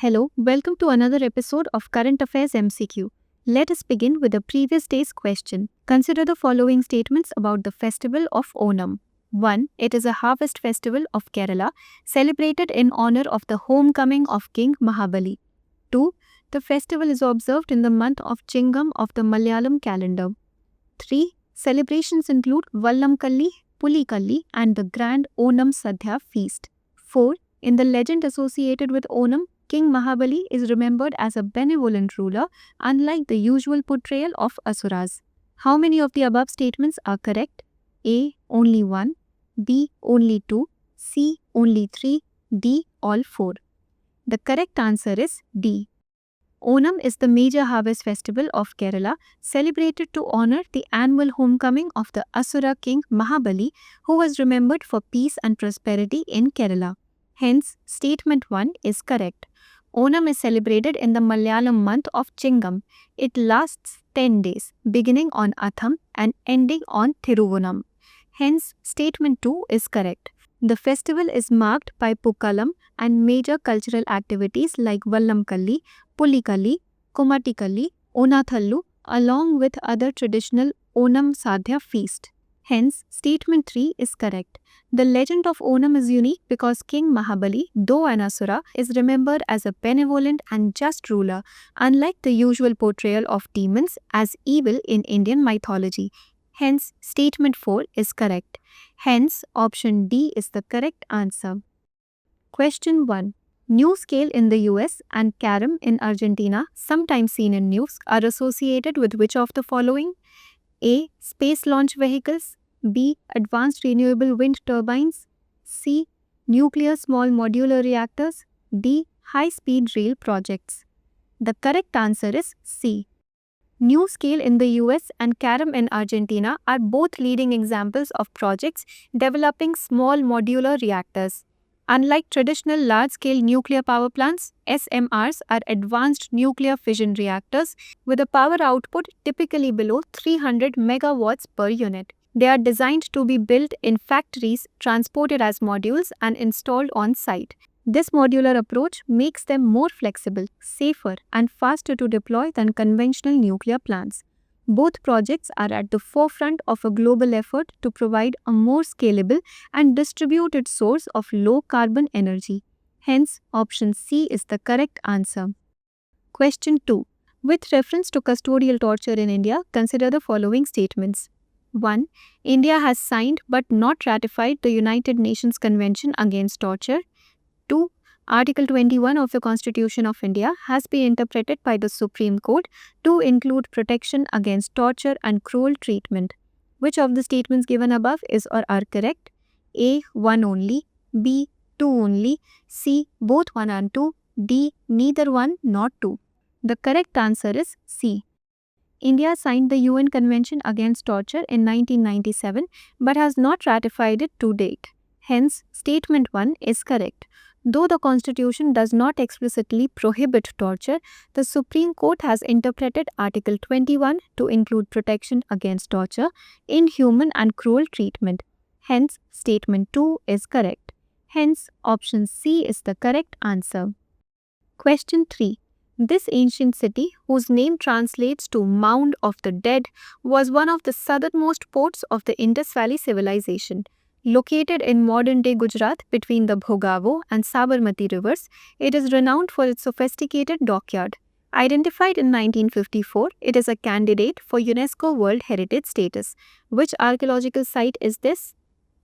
Hello, welcome to another episode of Current Affairs MCQ. Let us begin with the previous day's question. Consider the following statements about the festival of Onam. 1. It is a harvest festival of Kerala, celebrated in honor of the homecoming of King Mahabali. 2. The festival is observed in the month of Chingam of the Malayalam calendar. 3. Celebrations include Vallamkalli, Pulikalli, and the grand Onam Sadhya feast. 4. In the legend associated with Onam, King Mahabali is remembered as a benevolent ruler, unlike the usual portrayal of Asuras. How many of the above statements are correct? A. Only 1, B. Only 2, C. Only 3, D. All 4. The correct answer is D. Onam is the major harvest festival of Kerala, celebrated to honor the annual homecoming of the Asura king Mahabali, who was remembered for peace and prosperity in Kerala. Hence, statement 1 is correct. Onam is celebrated in the Malayalam month of Chingam. It lasts 10 days, beginning on Atham and ending on Thiruvonam. Hence, statement 2 is correct. The festival is marked by Pukkalam and major cultural activities like Vallamkalli, Pulikalli, Kumatikalli, Onathallu, along with other traditional Onam Sadhya feast. Hence, statement 3 is correct. The legend of Onam is unique because King Mahabali, though an Asura, is remembered as a benevolent and just ruler, unlike the usual portrayal of demons as evil in Indian mythology. Hence, statement 4 is correct. Hence, option D is the correct answer. Question 1. NuScale in the US and CARIM in Argentina, sometimes seen in news, are associated with which of the following? A. Space launch vehicles. B. Advanced renewable wind turbines. C. Nuclear small modular reactors. D. High-speed rail projects. The correct answer is C. NuScale in the US and CARIM in Argentina are both leading examples of projects developing small modular reactors. Unlike traditional large-scale nuclear power plants, SMRs are advanced nuclear fission reactors with a power output typically below 300 megawatts per unit. They are designed to be built in factories, transported as modules, and installed on site. This modular approach makes them more flexible, safer, and faster to deploy than conventional nuclear plants. Both projects are at the forefront of a global effort to provide a more scalable and distributed source of low-carbon energy. Hence, option C is the correct answer. Question 2. With reference to custodial torture in India, consider the following statements. 1. India has signed but not ratified the United Nations Convention Against Torture. 2. Article 21 of the Constitution of India has been interpreted by the Supreme Court to include protection against torture and cruel treatment. Which of the statements given above is or are correct? A. 1 only, B. 2 only, C. Both 1 and 2, D. Neither 1 nor 2. The correct answer is C. India signed the UN Convention Against Torture in 1997 but has not ratified it to date. Hence, statement 1 is correct. Though the Constitution does not explicitly prohibit torture, the Supreme Court has interpreted Article 21 to include protection against torture, inhuman and cruel treatment. Hence, statement 2 is correct. Hence, option C is the correct answer. Question 3. This ancient city, whose name translates to Mound of the Dead, was one of the southernmost ports of the Indus Valley civilization. Located in modern-day Gujarat between the Bhogavo and Sabarmati rivers, it is renowned for its sophisticated dockyard. Identified in 1954, it is a candidate for UNESCO World Heritage status. Which archaeological site is this?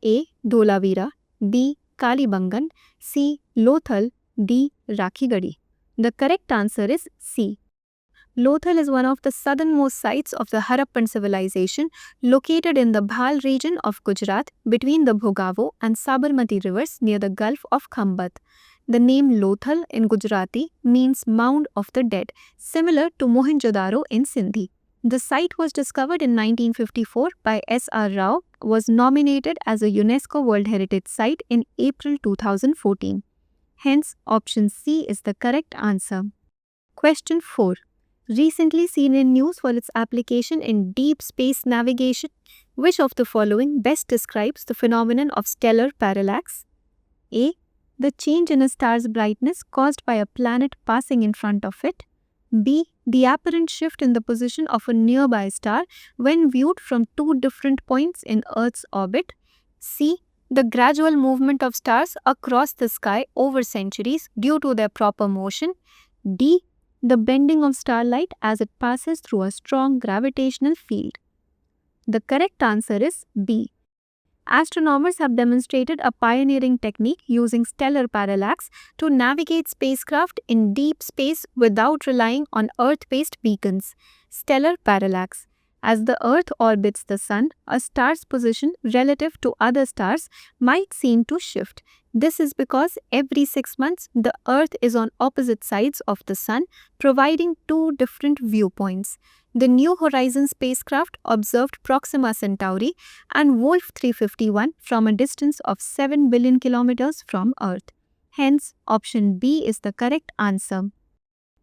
A. Dholavira, B. Kalibangan, C. Lothal, D. Rakhigadi. The correct answer is C. Lothal is one of the southernmost sites of the Harappan civilization, located in the Bhal region of Gujarat between the Bhogavo and Sabarmati rivers near the Gulf of Khambat. The name Lothal in Gujarati means Mound of the Dead, similar to Mohenjo-daro in Sindhi. The site was discovered in 1954 by S.R. Rao, was nominated as a UNESCO World Heritage Site in April 2014. Hence, option C is the correct answer. Question 4. Recently seen in news for its application in deep space navigation, which of the following best describes the phenomenon of stellar parallax? A. the change in a star's brightness caused by a planet passing in front of it. B. The apparent shift in the position of a nearby star when viewed from two different points in Earth's orbit. C. The gradual movement of stars across the sky over centuries due to their proper motion. D. The bending of starlight as it passes through a strong gravitational field. The correct answer is B. Astronomers have demonstrated a pioneering technique using stellar parallax to navigate spacecraft in deep space without relying on Earth-based beacons. Stellar parallax. As the Earth orbits the Sun, a star's position relative to other stars might seem to shift. This is because every 6 months, the Earth is on opposite sides of the Sun, providing two different viewpoints. The New Horizons spacecraft observed Proxima Centauri and Wolf 351 from a distance of 7 billion kilometers from Earth. Hence, option B is the correct answer.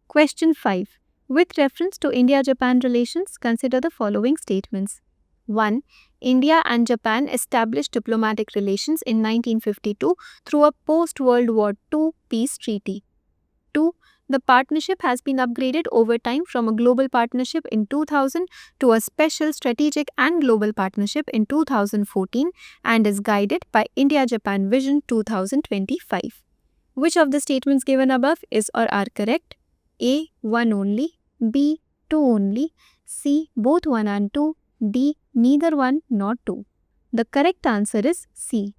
Question 5. With reference to India-Japan relations, consider the following statements. 1. India and Japan established diplomatic relations in 1952 through a post-World War II peace treaty. 2. The partnership has been upgraded over time from a global partnership in 2000 to a special strategic and global partnership in 2014 and is guided by India-Japan Vision 2025. Which of the statements given above is or are correct? A. 1 only. B. 2 only. C. Both 1 and 2. D. Neither 1 nor 2. The correct answer is C.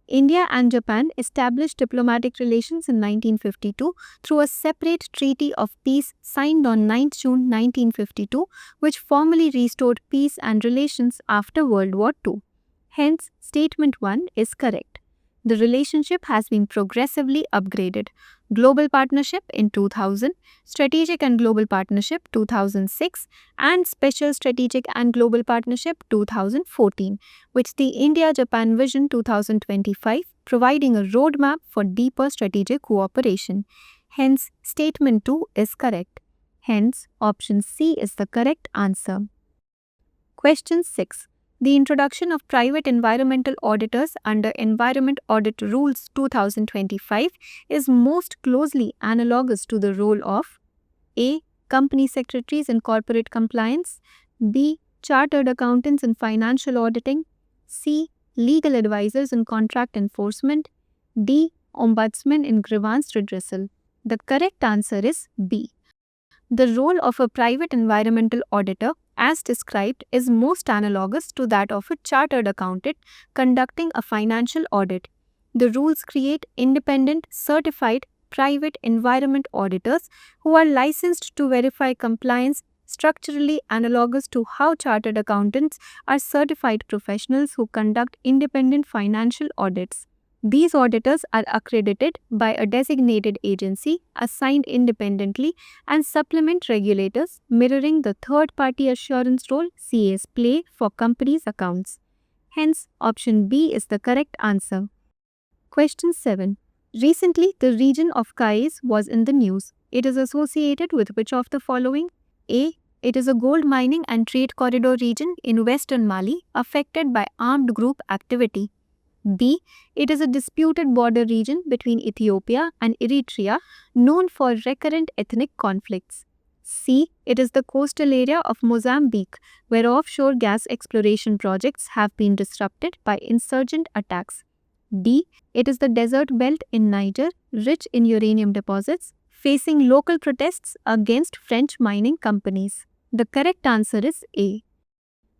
India and Japan established diplomatic relations in 1952 through a separate treaty of peace signed on 9 June 1952, which formally restored peace and relations after World War II. Hence, statement 1 is correct. The relationship has been progressively upgraded. Global Partnership in 2000, Strategic and Global Partnership 2006, and Special Strategic and Global Partnership 2014, with the India-Japan Vision 2025 providing a roadmap for deeper strategic cooperation. Hence, statement 2 is correct. Hence, option C is the correct answer. Question 6. The introduction of private environmental auditors under Environment Audit Rules 2025 is most closely analogous to the role of A. Company secretaries in corporate compliance, B. Chartered accountants in financial auditing, C. Legal advisors in contract enforcement, D. Ombudsman in grievance redressal. The correct answer is B. The role of a private environmental auditor, as described, is most analogous to that of a chartered accountant conducting a financial audit. The rules create independent, certified, private environment auditors who are licensed to verify compliance, structurally analogous to how chartered accountants are certified professionals who conduct independent financial audits. These auditors are accredited by a designated agency assigned independently and supplement regulators, mirroring the third-party assurance role CAs play for companies' accounts. Hence, option B is the correct answer. Question 7. Recently, the region of Kayes was in the news. It is associated with which of the following? A. It is a gold mining and trade corridor region in western Mali affected by armed group activity. B. It is a disputed border region between Ethiopia and Eritrea known for recurrent ethnic conflicts. C. It is the coastal area of Mozambique where offshore gas exploration projects have been disrupted by insurgent attacks. D. It is the desert belt in Niger rich in uranium deposits facing local protests against French mining companies. The correct answer is A.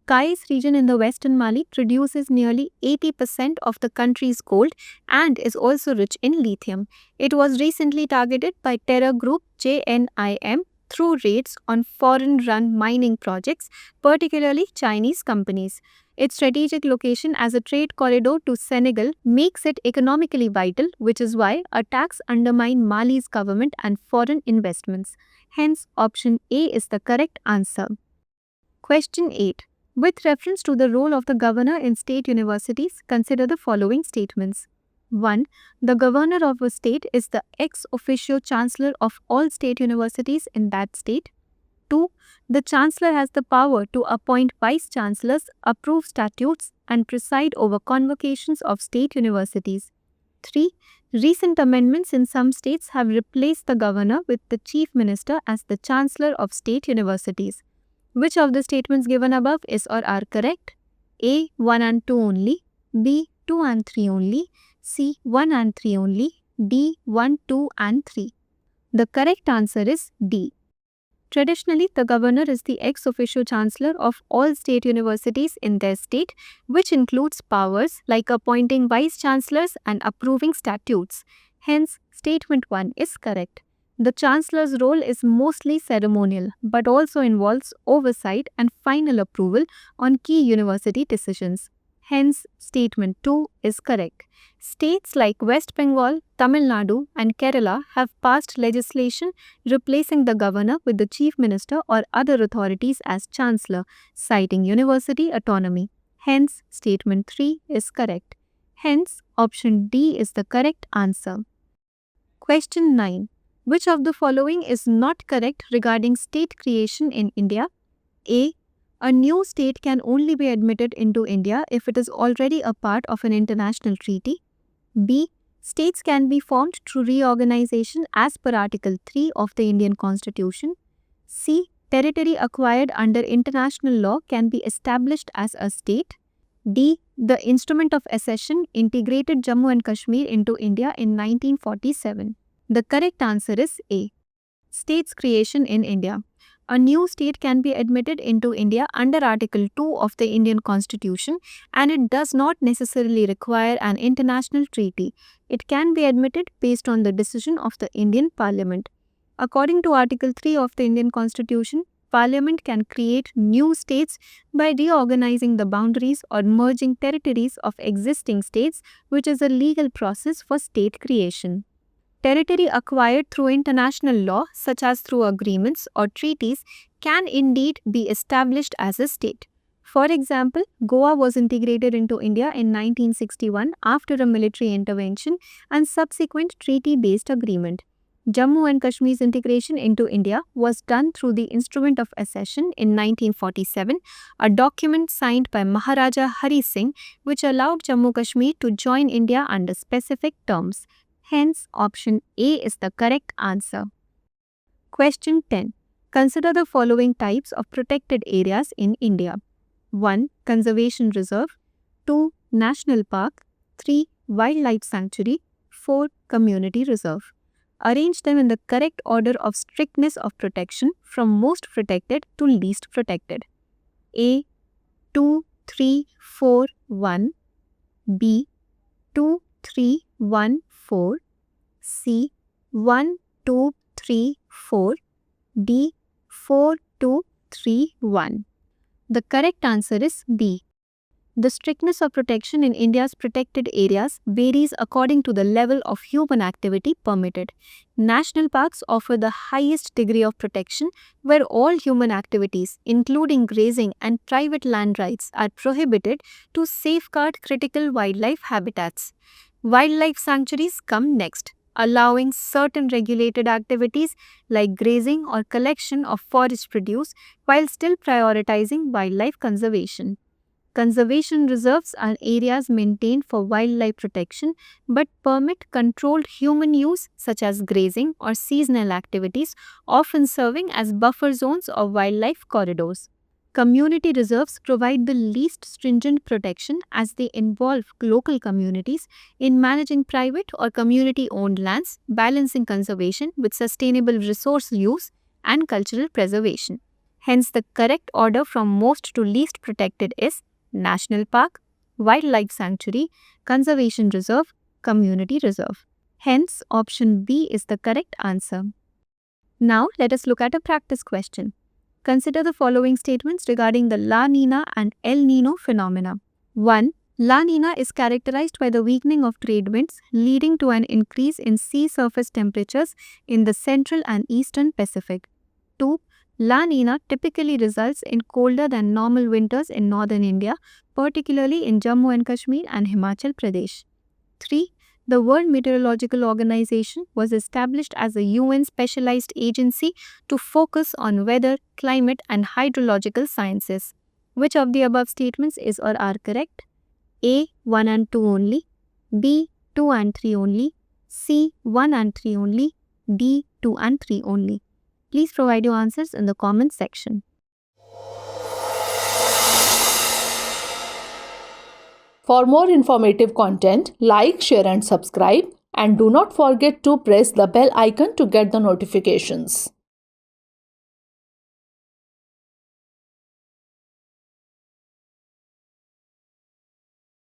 Kayes region in the western Mali produces nearly 80% of the country's gold and is also rich in lithium. It was recently targeted by terror group JNIM through raids on foreign-run mining projects, particularly Chinese companies. Its strategic location as a trade corridor to Senegal makes it economically vital, which is why attacks undermine Mali's government and foreign investments. Hence, option A is the correct answer. Question 8. With reference to the role of the governor in state universities, consider the following statements. 1. The governor of a state is the ex officio chancellor of all state universities in that state. 2. The chancellor has the power to appoint vice chancellors, approve statutes, and preside over convocations of state universities. 3. Recent amendments in some states have replaced the governor with the chief minister as the chancellor of state universities. Which of the statements given above is or are correct? A. 1 and 2 only. B. 2 and 3 only. C. 1 and 3 only. D. 1, 2 and 3. The correct answer is D. Traditionally, the governor is the ex officio chancellor of all state universities in their state, which includes powers like appointing vice chancellors and approving statutes. Hence, statement 1 is correct. The chancellor's role is mostly ceremonial, but also involves oversight and final approval on key university decisions. Hence, statement 2 is correct. States like West Bengal, Tamil Nadu, and Kerala have passed legislation replacing the governor with the chief minister or other authorities as chancellor, citing university autonomy. Hence, statement 3 is correct. Hence, option D is the correct answer. Question 9. Which of the following is not correct regarding state creation in India? A. A new state can only be admitted into India if it is already a part of an international treaty. B. States can be formed through reorganization as per Article 3 of the Indian Constitution. C. Territory acquired under international law can be established as a state. D. The Instrument of Accession integrated Jammu and Kashmir into India in 1947. The correct answer is A. States creation in India. A new state can be admitted into India under Article 2 of the Indian Constitution, and it does not necessarily require an international treaty. It can be admitted based on the decision of the Indian Parliament. According to Article 3 of the Indian Constitution, Parliament can create new states by reorganizing the boundaries or merging territories of existing states, which is a legal process for state creation. Territory acquired through international law, such as through agreements or treaties, can indeed be established as a state. For example, Goa was integrated into India in 1961 after a military intervention and subsequent treaty-based agreement. Jammu and Kashmir's integration into India was done through the Instrument of Accession in 1947, a document signed by Maharaja Hari Singh which allowed Jammu Kashmir to join India under specific terms. Hence, option A is the correct answer. Question 10. Consider the following types of protected areas in India. 1. Conservation Reserve. 2. National Park. 3. Wildlife Sanctuary. 4. Community Reserve. Arrange them in the correct order of strictness of protection from most protected to least protected. A. 2, 3, 4, 1. B. 2, 3, 1, 4. C. 1, 2, 3, 4. D. 4, 2, 3, 1. The correct answer is B. The strictness of protection in India's protected areas varies according to the level of human activity permitted. National parks offer the highest degree of protection where all human activities, including grazing and private land rights, are prohibited to safeguard critical wildlife habitats. Wildlife sanctuaries come next, allowing certain regulated activities like grazing or collection of forest produce while still prioritizing wildlife conservation. Conservation reserves are areas maintained for wildlife protection but permit controlled human use such as grazing or seasonal activities, often serving as buffer zones or wildlife corridors. Community reserves provide the least stringent protection as they involve local communities in managing private or community-owned lands, balancing conservation with sustainable resource use and cultural preservation. Hence, the correct order from most to least protected is National Park, Wildlife Sanctuary, Conservation Reserve, Community Reserve. Hence, option B is the correct answer. Now, let us look at a practice question. Consider the following statements regarding the La Nina and El Nino phenomena. 1. La Nina is characterized by the weakening of trade winds, leading to an increase in sea surface temperatures in the central and eastern Pacific. 2. La Nina typically results in colder than normal winters in northern India, particularly in Jammu and Kashmir and Himachal Pradesh. 3. The World Meteorological Organization was established as a UN specialized agency to focus on weather, climate, and hydrological sciences. Which of the above statements is or are correct? A. 1 and 2 only. B. 2 and 3 only. C. 1 and 3 only. D. 2 and 3 only. Please provide your answers in the comment section. For more informative content, like, share and subscribe, and do not forget to press the bell icon to get the notifications.